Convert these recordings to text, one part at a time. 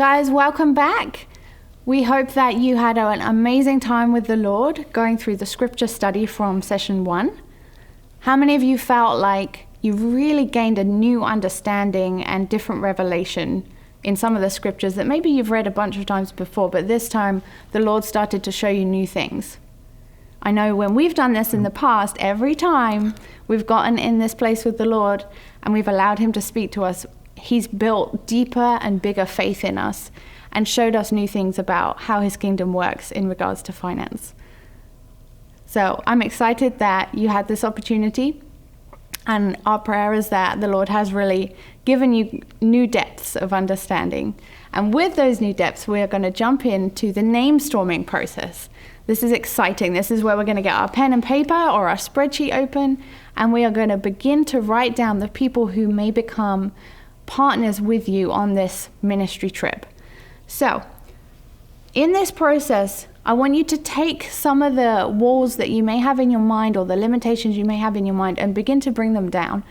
Guys, welcome back. We hope that you had an amazing time with the Lord going through the scripture study from session 1. How many of you felt like you really gained a new understanding and different revelation in some of the scriptures that maybe you've read a bunch of times before, but this time the Lord started to show you new things? I know when we've done this in the past, every time we've gotten in this place with the Lord and we've allowed him to speak to us, he's built deeper and bigger faith in us and showed us new things about how his kingdom works in regards to finance. So I'm excited that you had this opportunity, and our prayer is that the Lord has really given you new depths of understanding. And with those new depths, we are going to jump into the name storming process. This is exciting. This is where we're going to get our pen and paper or our spreadsheet open, and we are going to begin to write down the people who may become partners with you on this ministry trip. So in this process, I want you to take some of the walls that you may have in your mind or the limitations you may have in your mind and begin to bring them down.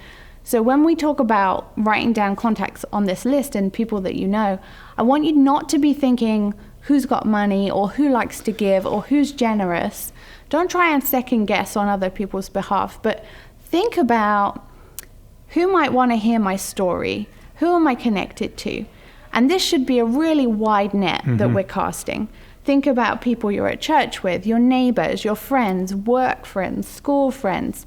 So when we talk about writing down contacts on this list and people that you know, I want you not to be thinking who's got money or who likes to give or who's generous. Don't try and second guess on other people's behalf, but think about who might want to hear my story. Who am I connected to? And this should be a really wide net that we're casting. Think about people you're at church with, your neighbors, your friends, work friends, school friends,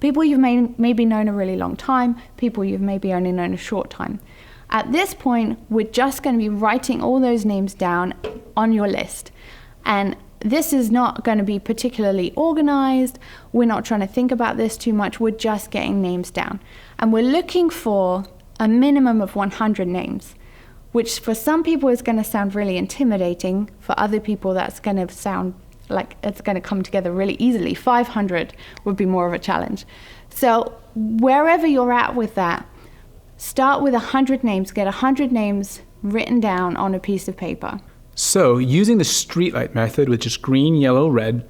people you've maybe known a really long time, people you've maybe only known a short time. At this point, we're just going to be writing all those names down on your list. And this is not going to be particularly organized. We're not trying to think about this too much. We're just getting names down. And we're looking for a minimum of 100 names, which for some people is going to sound really intimidating. For other people, that's going to sound like it's going to come together really easily. 500 would be more of a challenge. So wherever you're at with that, start with 100 names. Get 100 names written down on a piece of paper. So using the streetlight method, which is green, yellow, red,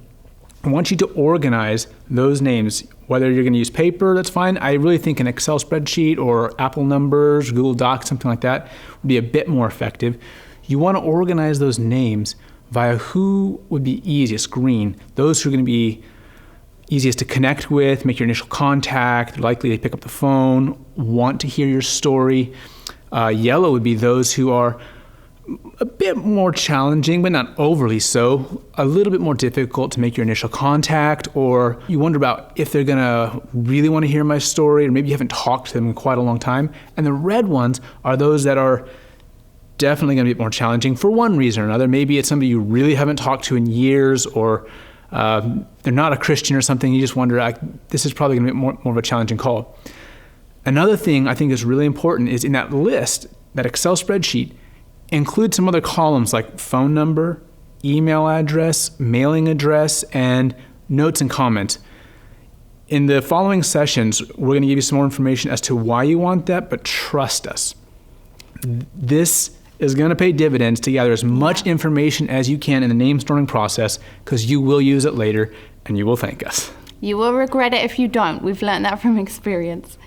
I want you to organize those names. Whether you're going to use paper, that's fine. I really think an Excel spreadsheet or Apple numbers, Google Docs, something like that would be a bit more effective. You want to organize those names via who would be easiest. Green, those who are going to be easiest to connect with, make your initial contact, likely to pick up the phone, want to hear your story. Yellow would be those who are a bit more challenging, but not overly so, a little bit more difficult to make your initial contact, or you wonder about if they're gonna really want to hear my story, or maybe you haven't talked to them in quite a long time. And the red ones are those that are definitely gonna be more challenging for one reason or another. Maybe it's somebody you really haven't talked to in years, or they're not a Christian or something. You just wonder, this is probably gonna be more of a challenging call. Another thing I think is really important is in that list, that Excel spreadsheet, include some other columns like phone number, email address, mailing address, and notes and comments. In the following sessions, we're going to give you some more information as to why you want that, but trust us. This is going to pay dividends to gather as much information as you can in the name storming process, because you will use it later and you will thank us. You will regret it if you don't. We've learned that from experience.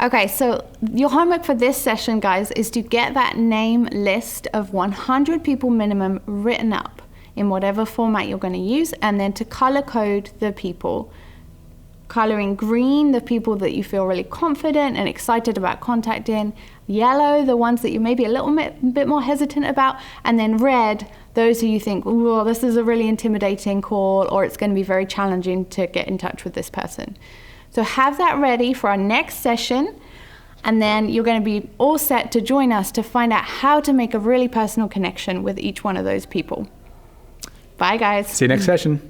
Okay, so your homework for this session, guys, is to get that name list of 100 people minimum written up in whatever format you're going to use, and then to color code the people. Coloring green, the people that you feel really confident and excited about contacting. Yellow, the ones that you may be a little bit more hesitant about. And then red, those who you think, oh, this is a really intimidating call, or it's going to be very challenging to get in touch with this person. So have that ready for our next session, and then you're going to be all set to join us to find out how to make a really personal connection with each one of those people. Bye, guys. See you next session.